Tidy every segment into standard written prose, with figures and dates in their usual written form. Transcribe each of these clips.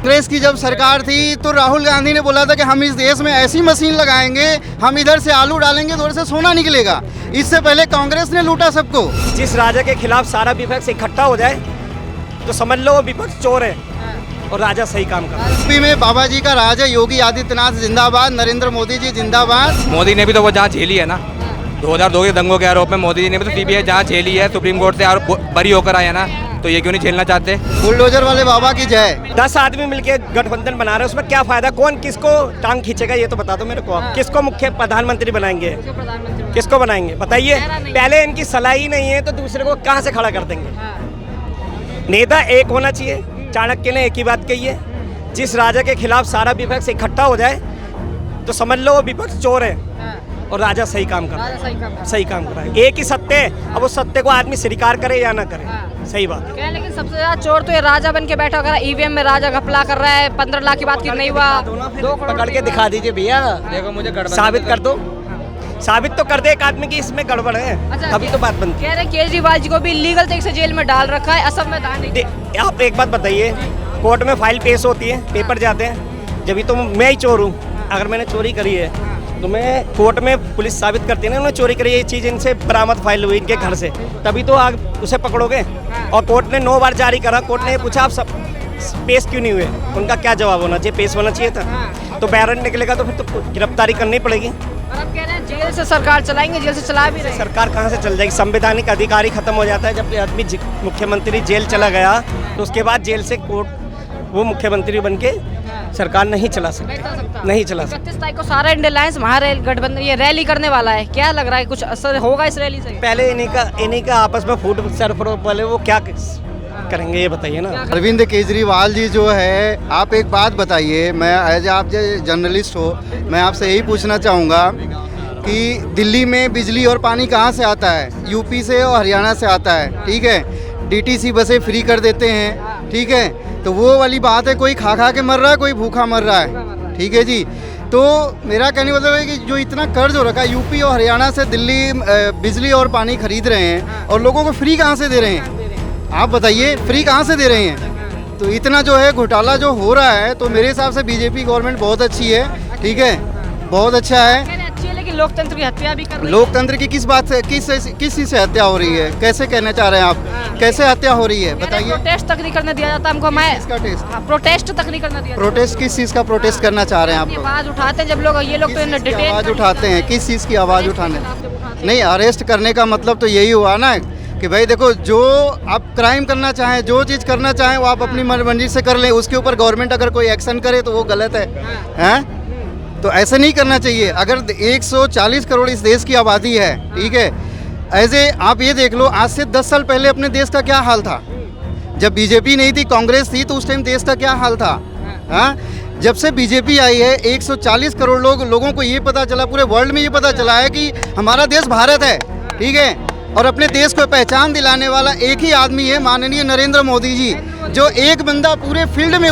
कांग्रेस की जब सरकार थी तो राहुल गांधी ने बोला था कि हम इस देश में ऐसी मशीन लगाएंगे, हम इधर से आलू डालेंगे तो उधर से सोना निकलेगा। इससे पहले कांग्रेस ने लूटा सबको। जिस राजा के खिलाफ सारा विपक्ष इकट्ठा हो जाए तो समझ लो वो विपक्ष चोर है और राजा सही काम कर रहा है। यूपी में बाबा जी का राज है, योगी आदित्यनाथ जिंदाबाद, नरेंद्र मोदी जी जिंदाबाद। मोदी ने भी तो वो जांच झेली है ना, 2002 के दंगों के आरोप में मोदी जी ने भी तो सीबीआई जांच झेली है, सुप्रीम कोर्ट से आरोप बरी होकर आए ना, तो ये क्यों नहीं झेलना चाहते? बुलडोजर वाले बाबा की जय। 10 आदमी मिलके गठबंधन बना रहे हैं, उसमें क्या फायदा? कौन किसको टांग खींचेगा ये तो बता दो मेरे को। आप किसको मुख्य प्रधानमंत्री बनाएंगे? किसको बनाएंगे बताइए? पहले इनकी सलाह ही नहीं है तो दूसरे को कहाँ से खड़ा कर देंगे? नेता एक होना चाहिए। चाणक्य ने एक ही बात कही है, जिस राजा के खिलाफ सारा विपक्ष इकट्ठा हो जाए तो समझ लो वो विपक्ष चोर है और राजा सही काम कर रहा है। सही काम कर रहा है। एक ही सत्य है, अब उस सत्य को आदमी स्वीकार करे या ना करे, सही बात है। लेकिन सबसे ज्यादा चोर तो ये राजा बन के बैठा होगा। ईवीएम में राजा घपला कर रहा है, 15 लाख की बात की नहीं हुआ। पकड़ के दिखा दीजिए भैया, देखो मुझे साबित कर दो, साबित तो कर दे एक आदमी की इसमें गड़बड़ है। अच्छा, अभी तो बात बनती कह रहे केजरीवाल जी को भी लीगल तरीके से जेल में डाल रखा है, असंवैधानिक नहीं। आप एक बात बताइए, कोर्ट में फाइल पेश होती है, पेपर जाते हैं, जब तो मैं ही चोर हूँ। अगर मैंने चोरी करी है तो मैं कोर्ट में पुलिस साबित करती है ना उन्होंने चोरी करी है, ये चीज़ इनसे बरामद फाइल हुई इनके घर से, तभी तो आप उसे पकड़ोगे। और कोर्ट ने 9 बार जारी करा, कोर्ट ने ये पूछा आप सब पेश क्यों नहीं हुए? उनका क्या जवाब होना चाहिए? पेश होना चाहिए था। तो वारंट निकलेगा तो फिर तो गिरफ्तारी करनी पड़ेगी। और अब कह रहे हैं जेल से सरकार चलाएंगे, जेल से चला भी रहे हैं। सरकार कहाँ से चल जाएगी? संवैधानिक अधिकार ही खत्म हो जाता है जब आदमी मुख्यमंत्री जेल चला गया तो उसके बाद जेल से कोर्ट वो मुख्यमंत्री बन के सरकार नहीं चला सकता, नहीं चला सकता। 31 तारीख को सारा इंडिया अलायंस महागठबंधन ये रैली करने वाला है, क्या लग रहा है कुछ असर होगा इस रैली से? पहले इन्हीं का आपस में फूट सरफरोश वाले वो क्या करेंगे ये बताइए ना। अरविंद केजरीवाल जी जो है, आप एक बात बताइए, मैं एज आप जर्नलिस्ट हो, मैं आपसे यही पूछना चाहूँगा कि दिल्ली में बिजली और पानी कहाँ से आता है? यूपी से और हरियाणा से आता है, ठीक है। डीटीसी बसें फ्री कर देते हैं, ठीक है। तो वो वाली बात है, कोई खा खा के मर रहा है, कोई भूखा मर रहा है, ठीक है जी। तो मेरा कहने मतलब है कि जो इतना कर्ज हो रखा है, यूपी और हरियाणा से दिल्ली बिजली और पानी खरीद रहे हैं और लोगों को फ्री कहाँ से दे रहे हैं? आप बताइए, फ्री कहाँ से दे रहे हैं? तो इतना जो है घोटाला जो हो रहा है, तो मेरे हिसाब से बीजेपी गवर्नमेंट बहुत अच्छी है, ठीक है, बहुत अच्छा है। लेकिन लोकतंत्र की हत्या भी कर रही है। लोकतंत्र की किस बात से, किस चीज से हत्या हो रही है? कैसे कहना चाह रहे हैं आप? कैसे हत्या हो रही है बताइए? प्रोटेस्ट तक नहीं करने दिया जाता हमको। मैं किसका टेस्ट? प्रोटेस्ट तक नहीं करने दिया। प्रोटेस्ट किस चीज का प्रोटेस्ट करना चाह रहे हैं आप लोग? आवाज उठाते हैं जब लोग, ये लोग तो डिटेल आवाज उठाते हैं, किस चीज की आवाज उठाने? नहीं, अरेस्ट करने का मतलब तो यही हुआ ना कि भाई देखो, जो आप क्राइम करना चाहें, जो चीज़ करना चाहें वो आप अपनी मर्जी से कर लें, उसके ऊपर गवर्नमेंट अगर कोई एक्शन करे तो वो गलत है, हैं? तो ऐसे नहीं करना चाहिए। अगर 140 करोड़ इस देश की आबादी है, ठीक है, ऐसे आप ये देख लो, आज से 10 साल पहले अपने देश का क्या हाल था? जब बीजेपी नहीं थी, कांग्रेस थी, तो उस टाइम देश का क्या हाल था? हाँ, जब से बीजेपी आई है 140 करोड़ लोगों को ये पता चला, पूरे वर्ल्ड में ये पता चला है कि हमारा देश भारत है, ठीक है। और अपने देश को पहचान दिलाने वाला एक ही आदमी है, माननीय नरेंद्र मोदी जी, जो एक बंदा पूरे फील्ड में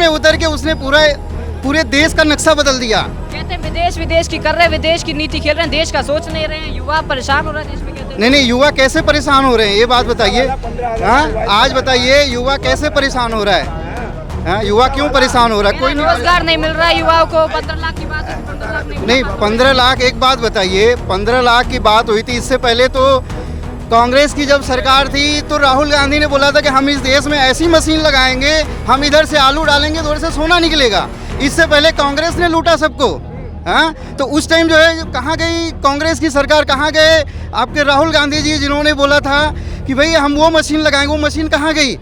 उतर के उसने पूरे देश का नक्शा बदल दिया। कहते हैं विदेश की कर रहे हैं, विदेश की नीति खेल रहे हैं, देश का सोच नहीं रहे हैं, युवा परेशान हो रहे हैं देश में। कहते हैं नहीं, युवा कैसे परेशान हो रहे हैं ये बात बताइए। हाँ, आज बताइए युवा कैसे परेशान हो रहा है? हाँ, युवा क्यों परेशान हो रहा है? कोई रोजगार नहीं मिल रहा है युवाओं को। 15 लाख की बात है, 15 लाख नहीं, 15 लाख, एक बात बताइए, 15 लाख की बात हुई थी। इससे पहले तो कांग्रेस की जब सरकार थी तो राहुल गांधी ने बोला था कि हम इस देश में ऐसी मशीन लगाएंगे, हम इधर से आलू डालेंगे तो उधर से सोना निकलेगा। इससे पहले कांग्रेस ने लूटा सबको। हाँ, तो उस टाइम जो है कहाँ गई कांग्रेस की सरकार? कहाँ गए आपके राहुल गांधी जी, जिन्होंने बोला था कि भाई हम वो मशीन लगाएंगे? वो मशीन कहाँ गई?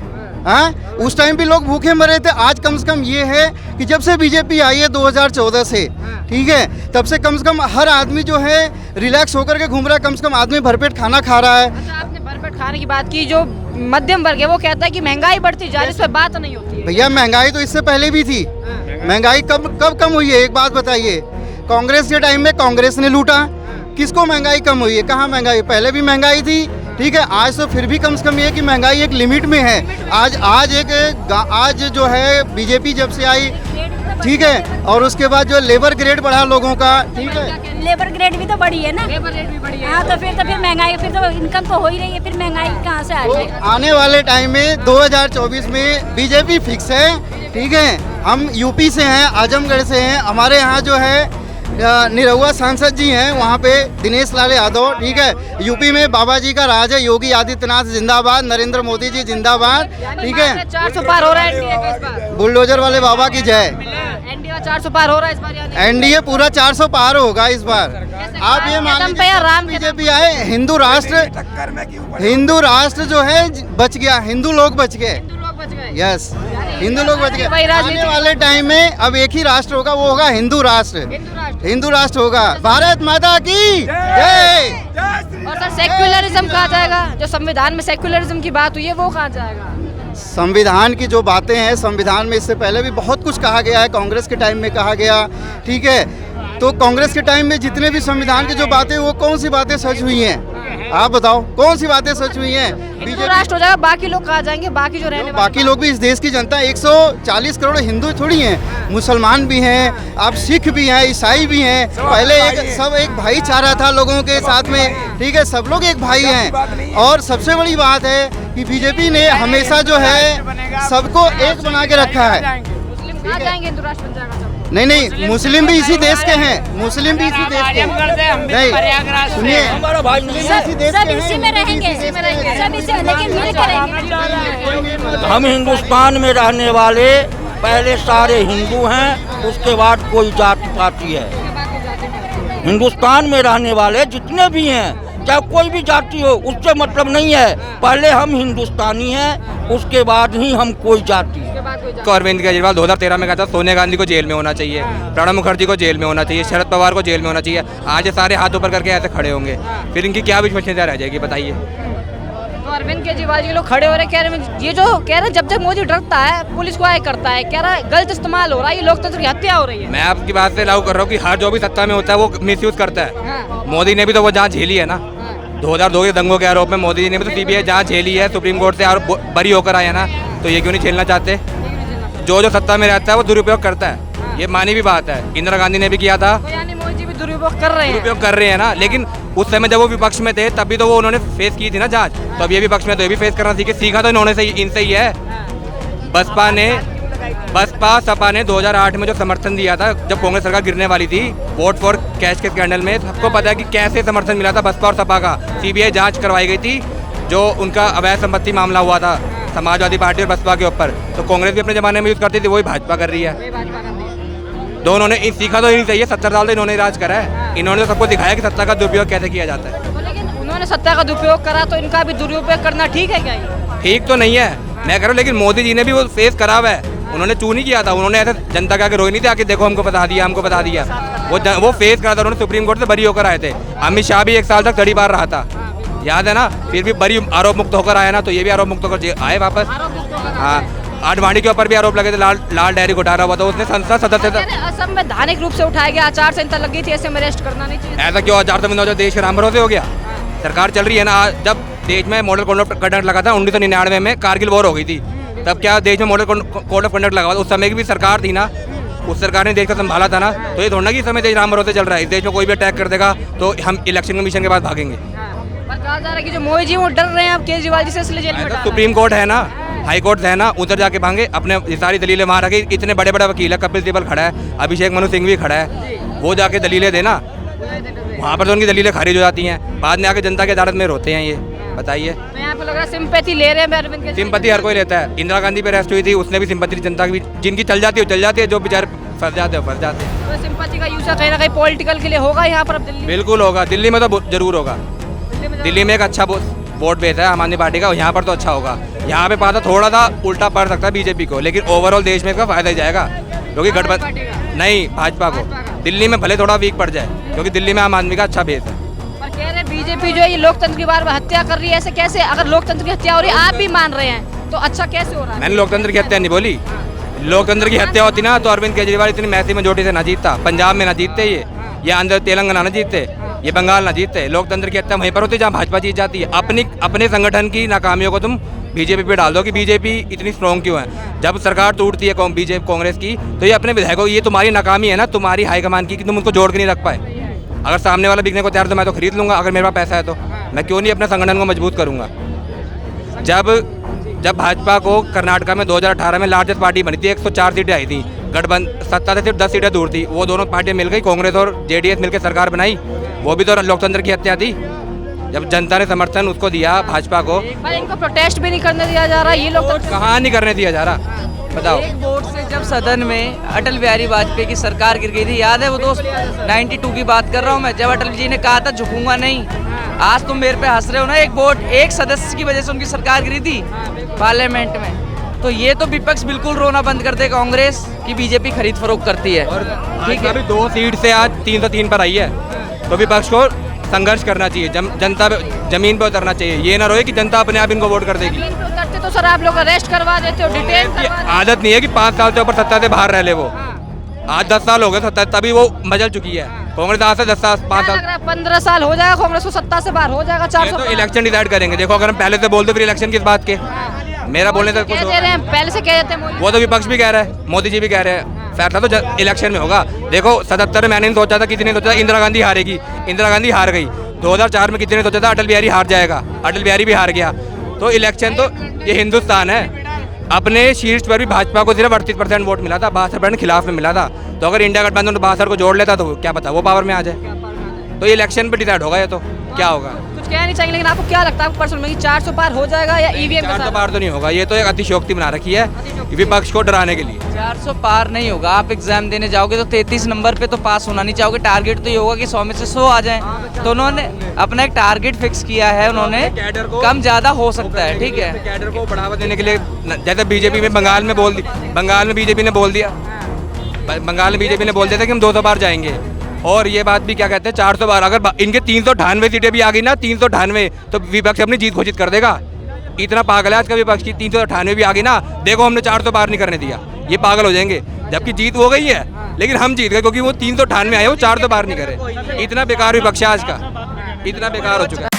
हाँ, उस टाइम भी लोग भूखे मरे थे। आज कम से कम ये है कि जब से बीजेपी आई है 2014 से, ठीक है, तब से कम हर आदमी जो है रिलैक्स होकर के घूम रहा है, कम से कम आदमी भरपेट खाना खा रहा है। अच्छा, आपने भरपेट खाने की बात की, जो मध्यम वर्ग है वो कहता है कि महंगाई बढ़ती जा रही है, इस पर बात नहीं होती है। भैया, महंगाई तो इससे पहले भी थी। महंगाई कब कम हुई है? एक बात बताइए। कांग्रेस के टाइम में कांग्रेस ने लूटा, किसको महंगाई कम हुई है? कहाँ महंगाई? पहले भी महंगाई थी, ठीक है। आज तो फिर भी कम से कम ये कि महंगाई एक लिमिट में है। आज जो है बीजेपी जब से आई, ठीक है, और उसके बाद जो लेबर ग्रेड बढ़ा लोगों का, ठीक है, लेबर ग्रेड भी तो बढ़ी है ना। लेबर रेट भी बढ़ी है। हाँ तो फिर महंगाई, फिर तो इनकम तो हो ही रही है, फिर महंगाई कहाँ से आ तो जाएगी। आने वाले टाइम में 2024 में बीजेपी फिक्स है, ठीक है। हम यूपी से हैं, आजमगढ़ से हैं, हमारे यहाँ जो है निरहुआ सांसद जी हैं, वहाँ पे दिनेश लाल यादव, ठीक है। यूपी में बाबा जी का राज है, योगी आदित्यनाथ जिंदाबाद, नरेंद्र मोदी जी जिंदाबाद, ठीक है। 400 पार हो रहा है एनडीए का इस बार। बुलडोजर वाले बाबा की जय। एनडीए 400 पार हो रहा है इस बार यानी। एनडीए पूरा 400 पार होगा इस बार। आप ये मान कदम पे या राम लीजिए बीजेपी आए, हिंदू राष्ट्र जो है बच गया, हिंदू लोग बच गए। हिंदू लोग बच गए। यस, हिंदू लोग बच गए। वही राजनीति- आने वाले टाइम में अब एक ही राष्ट्र होगा, वो होगा हिंदू राष्ट्र। हिंदू राष्ट्र। हिंदू राष्ट्र होगा। भारत माता की जय। और सर सेक्युलरिज्म कहाँ जाएगा? जो संविधान में सेक्युलरिज्म की बात हुई है वो कहाँ जाएगा? संविधान की जो बातें हैं, संविधान में इससे पहले भी बहुत कुछ कहा गया है, कांग्रेस के टाइम में कहा गया, ठीक है। तो कांग्रेस के टाइम में जितने भी संविधान की जो बातें, वो कौन सी बातें सच हुई हैं? आप बताओ, कौन सी बातें सच हुई हैं? हिंदू राष्ट्र हो जाएगा, बाकी लोग कहाँ जाएंगे? बाकी जो रहने वाले बाकी लोग भी इस देश की जनता 140 करोड़ हिंदू थोड़ी हैं, मुसलमान भी हैं, आप सिख भी हैं, ईसाई भी हैं। पहले सब एक भाईचारा था लोगों के साथ में, ठीक है, सब लोग एक भाई हैं। और सबसे बड़ी बात है कि बीजेपी ने हमेशा जो है सबको एक बना के रखा है। मुस्लिम कहाँ जाएंगे? हिंदू राष्ट्र बन जाएगा सब। नहीं, मुस्लिम भी इसी देश के हैं, मुस्लिम भी इसी देश के हैं। नहीं, सुनिए, सब इसी में रहेंगे, सब इसी में, लेकिन मिल के रहेंगे। हम हिंदुस्तान में रहने वाले पहले सारे हिंदू हैं, उसके बाद कोई जाति पाति है। हिंदुस्तान में रहने वाले जितने भी हैं, चाहे कोई भी जाति हो, उससे मतलब नहीं है। पहले हम हिंदुस्तानी हैं, उसके बाद ही हम कोई जाति। अरविंद केजरीवाल 2013 में कहा था सोनिया गांधी को जेल में होना चाहिए, प्रणब मुखर्जी को जेल में होना चाहिए, शरद पवार को जेल में होना चाहिए। आज ये सारे हाथ ऊपर करके ऐसे खड़े होंगे, फिर इनकी क्या विश्वसनीयता रह जाएगी बताइए? तो अरविंद केजरीवाल जी लोग खड़े हो रहे, कह रहे ये जो कह रहे जब मोदी डरता है पुलिस को आए करता है, कह रहा है गलत इस्तेमाल हो रहा है, ये लोकतंत्र की हत्या हो रही है। मैं आपकी बात से लागू कर रहा हूँ कि हर जो भी सत्ता में होता है वो मिसयूज करता है। हाँ। मोदी ने भी तो वो जांच झेली है ना। 2002 के दंगों के आरोप में मोदी जी ने भी तो सीबीआई जांच झेली है, सुप्रीम कोर्ट से आरोप बरी होकर आए ना, तो ये क्यों नहीं झेलना चाहते? जो सत्ता में रहता है वो दुरुपयोग करता है, ये मानी भी बात है। इंदिरा गांधी ने भी किया था, तो यानी मोदी जी भी दुरुपयोग कर रहे हैं। दुरुपयोग कर रहे हैं ना, लेकिन उस समय जब वो विपक्ष में थे तब भी तो वो उन्होंने फेस की थी ना जांच, तो अब ये विपक्ष में तो ये भी फेस करना सीखा तो इन्होंने से इनसे ही है। बसपा सपा ने 2008 में जो समर्थन दिया था, जब कांग्रेस सरकार गिरने वाली थी, वोट फॉर कैश के स्कैंडल में, सबको पता है कि कैसे समर्थन मिला था बसपा और सपा का। सीबीआई जांच करवाई गई थी, जो उनका अवैध संपत्ति मामला हुआ था समाजवादी पार्टी और बसपा के ऊपर, तो कांग्रेस भी अपने जमाने में यूज करती थी, वही भाजपा कर रही है। दोनों ने सीखा तो नहीं चाहिए, 70 साल तो इन्होंने राज करा है, इन्होंने तो सबको दिखाया कि सत्ता का दुरुपयोग कैसे किया जाता है। तो लेकिन उन्होंने सत्ता का दुरुपयोग करा, तो इनका भी दुरुपयोग करना ठीक है क्या? ठीक तो नहीं है, मैं कह रहा हूँ, लेकिन मोदी जी ने भी वो फेस करा हुआ है, उन्होंने चू नहीं किया था, उन्होंने ऐसे जनता के आगे रोई नहीं थी आके देखो हमको बता दिया, हमको बता दिया। वो फेस करा था, उन्होंने सुप्रीम कोर्ट से बरी होकर आए थे। अमित शाह भी 1 साल तक तड़ी बार रहा था, याद है ना, फिर भी बरी आरोप मुक्त होकर आया ना, तो ये भी आरोप मुक्त होकर आए वापस। हाँ, आडवाणी के ऊपर भी आरोप लगे थे, लाल डायरी घोटाला हुआ था, उसने संसद सदस्य था। असंवैधानिक रूप से उठाया गया, आचार संहिता लगी थी, ऐसे में अरेस्ट करना नहीं चाहिए। ऐसा क्यों आचार संहिता जो देश के नाम भरोसे हो गया? सरकार चल रही है ना, जब देश में मॉडल कोड ऑफ कंडक्ट लगा था 1999 में, कारगिल वॉर हो गई थी, तब क्या देश में मॉडल कोड ऑफ कंडक्ट लगा था? उस समय की भी सरकार थी ना, उस सरकार ने देश को संभाला था ना, तो ये थोड़ा ना कि समय देश राम भरोसे चल रहा है। इस देश में कोई भी अटैक कर देगा तो हम इलेक्शन कमीशन के बाद भागेंगे। पर कहा जा रहा है कि जो मोदी जी वो डर रहे हैं अब केजरीवाल जी से, इसलिए जेल में डाला है। सुप्रीम कोर्ट है ना, हाई कोर्ट है ना, उधर जाके भागे, अपने ये सारी दलीलें वहाँ रखी। इतने बड़े बड़े वकील है, कपिल सिब्बल खड़ा है, अभिषेक मनु सिंह भी खड़ा है, वो जाके दलीलें देना, वहाँ पर तो उनकी दलीलें खारिज हो जाती हैं, बाद में आके जनता की अदालत में रोते हैं। ये बताइए, तो यहाँ पे लग रहा है सिंपैथी ले रहे हैं अरविंद केजरीवाल। सिंपैथी हर कोई लेता है। इंदिरा गांधी पे अरेस्ट हुई थी, उसने भी सिंपैथी जनता की, जिनकी चल जाती है, जो बेचारे फंस जाते हैं फंस जाते हैं। तो सिंपैथी का यूज कहीं ना कहीं पॉलिटिकल के लिए होगा यहाँ पर अब दिल्ली में। बिल्कुल होगा, दिल्ली में तो जरूर होगा। दिल्ली में एक अच्छा वोट बेस है आम आदमी पार्टी का, यहाँ पर तो अच्छा होगा। यहाँ पे पाता थोड़ा सा उल्टा पड़ सकता है बीजेपी को, लेकिन ओवरऑल देश में इसका फायदा ही जाएगा, क्योंकि गठबंधन नहीं भाजपा को दिल्ली में भले थोड़ा वीक पड़ जाए, क्योंकि दिल्ली में आम आदमी का अच्छा बेस है। पर कह रहे बीजेपी जो है ये लोकतंत्र की बार हत्या कर रही है, ऐसे कैसे? अगर लोकतंत्र की हत्या हो रही है, आप भी मान रहे हैं, तो अच्छा कैसे हो रहा है? मैंने लोकतंत्र की हत्या नहीं बोली, लोकतंत्र की हत्या होती ना तो अरविंद केजरीवाल इतनी मैसी मेजोरिटी से ना जीतता, पंजाब में ना जीतते, ये आंध्र तेलंगाना ना जीतते, ये बंगाल ना जीतते। लोकतंत्र की हत्या वहीं पर होती है जहाँ भाजपा जीत जाती है। अपने संगठन की नाकामियों को तुम बीजेपी पे डाल दो कि बीजेपी इतनी स्ट्रॉन्ग क्यों है। जब सरकार टूटती है बीजेपी कांग्रेस की, तो ये अपने विधायकों, ये तुम्हारी नाकामी है ना, तुम्हारी हाईकमान की, कि तुम उनको जोड़ के नहीं रख पाए। अगर सामने वाला बिकने को तैयार तो मैं तो खरीद लूँगा, अगर मेरे पास पैसा है तो। मैं क्यों नहीं अपने संगठन को मजबूत करूँगा। जब भाजपा को कर्नाटका में 2018 में लार्जेस्ट पार्टी बनी थी, 104 सीटें आई थी, गठबंधन सत्ता से सिर्फ 10 सीटें दूर थी, वो दोनों पार्टियां मिल गई, कांग्रेस और जेडीएस मिलकर सरकार बनाई, वो भी तो लोकतंत्र की हत्या थी। जब जनता ने समर्थन उसको दिया भाजपा को, पर इनको प्रोटेस्ट भी नहीं करने दिया जा रहा, ये लोग कहाँ नहीं करने दिया जा रहा, बताओ। एक वोट से जब सदन में अटल बिहारी वाजपेयी की सरकार गिर गई थी, याद है वो दोस्त? 92 की बात कर रहा हूँ मैं, जब अटल जी ने कहा था झुकूंगा नहीं। आज तुम मेरे पे हंस रहे हो ना, एक वोट एक सदस्य की वजह से उनकी सरकार गिरी थी पार्लियामेंट में। तो ये तो विपक्ष बिल्कुल रोना बंद कर दे कांग्रेस की बीजेपी खरीद फरोख्त करती है। ठीक है, अभी 2 सीट से आज 303 पर आई है, तो विपक्ष को संघर्ष करना चाहिए, जनता पे जमीन पे उतरना चाहिए। ये ना रहे कि जनता अपने आप इनको वोट कर देगी। जमीन पे उतरते तो सर आप लोग अरेस्ट करवा देते हो, डिटेन करवा देते हो। आदत नहीं है कि 5 साल से ऊपर सत्ता से बाहर रह ले वो। आज 10 साल हो गए सत्ता, तभी वो मजल चुकी है। कांग्रेस आज से 10 साल 5 क्या लग साल रहा है 15 साल हो जाएगा कांग्रेस को सत्ता से बाहर हो जाएगा। ये 400 तो इलेक्शन डिसाइड करेंगे। देखो अगर हम पहले से बोलते फिर इलेक्शन किस बात के, मेरा बोलने से कुछ कह दे रहे हैं, पहले से कह देते हैं मोदी। वो तो विपक्ष भी कह रहा है, मोदी जी भी कह रहे हैं, फैसला तो इलेक्शन में होगा। देखो 77 में मैंने नहीं सोचा था, किसी ने सोचा था इंदिरा गांधी हारेगी, इंदिरा गांधी हार गई। 2004 में किसी ने सोचा था अटल बिहारी हार जाएगा, अटल बिहारी भी हार गया। तो इलेक्शन तो ये हिंदुस्तान है। अपने शीर्ष पर भी भाजपा को सिर्फ 38% वोट मिला था, 62% खिलाफ में मिला था। तो अगर इंडिया गठबंधन 62 को जोड़ लेता तो क्या पता वो पावर में आ जाए। तो इलेक्शन पे डिसाइड होगा ये तो क्या होगा। कुछ कह नहीं चाहिए, लेकिन आपको क्या लगता है पर्सनल में 400 पार हो जाएगा या ईवीएम के 400 साथ? पार तो नहीं होगा, ये तो एक अतिशयोक्ति बना रखी है विपक्ष को डराने के लिए। 400 पार नहीं होगा। आप एग्जाम देने जाओगे तो 33 नंबर पे तो पास होना नहीं चाहोगे। टारगेट तो ये होगा कि 100 में से 100 आ जाएं। तो उन्होंने अपना एक टारगेट फिक्स किया है, उन्होंने कैडर को कम ज्यादा हो सकता है, ठीक है। कैडर को बढ़ावा देने के लिए जैसे बीजेपी में बंगाल में बीजेपी ने बोल दिया था कि हम 200 बार जाएंगे। और ये बात भी क्या कहते हैं 400 बार, अगर इनके 398 सीटें भी आ गई ना, 398, तो विपक्ष अपनी जीत घोषित कर देगा। इतना पागल है आज का विपक्ष की, 398 भी आ गई ना, देखो हमने 400 बार नहीं करने दिया, ये पागल हो जाएंगे। जबकि जीत हो गई है, लेकिन हम जीत गए क्योंकि वो 398 आए, वो 400 बार नहीं करे। इतना बेकार विपक्ष है आज का, इतना बेकार हो चुका है।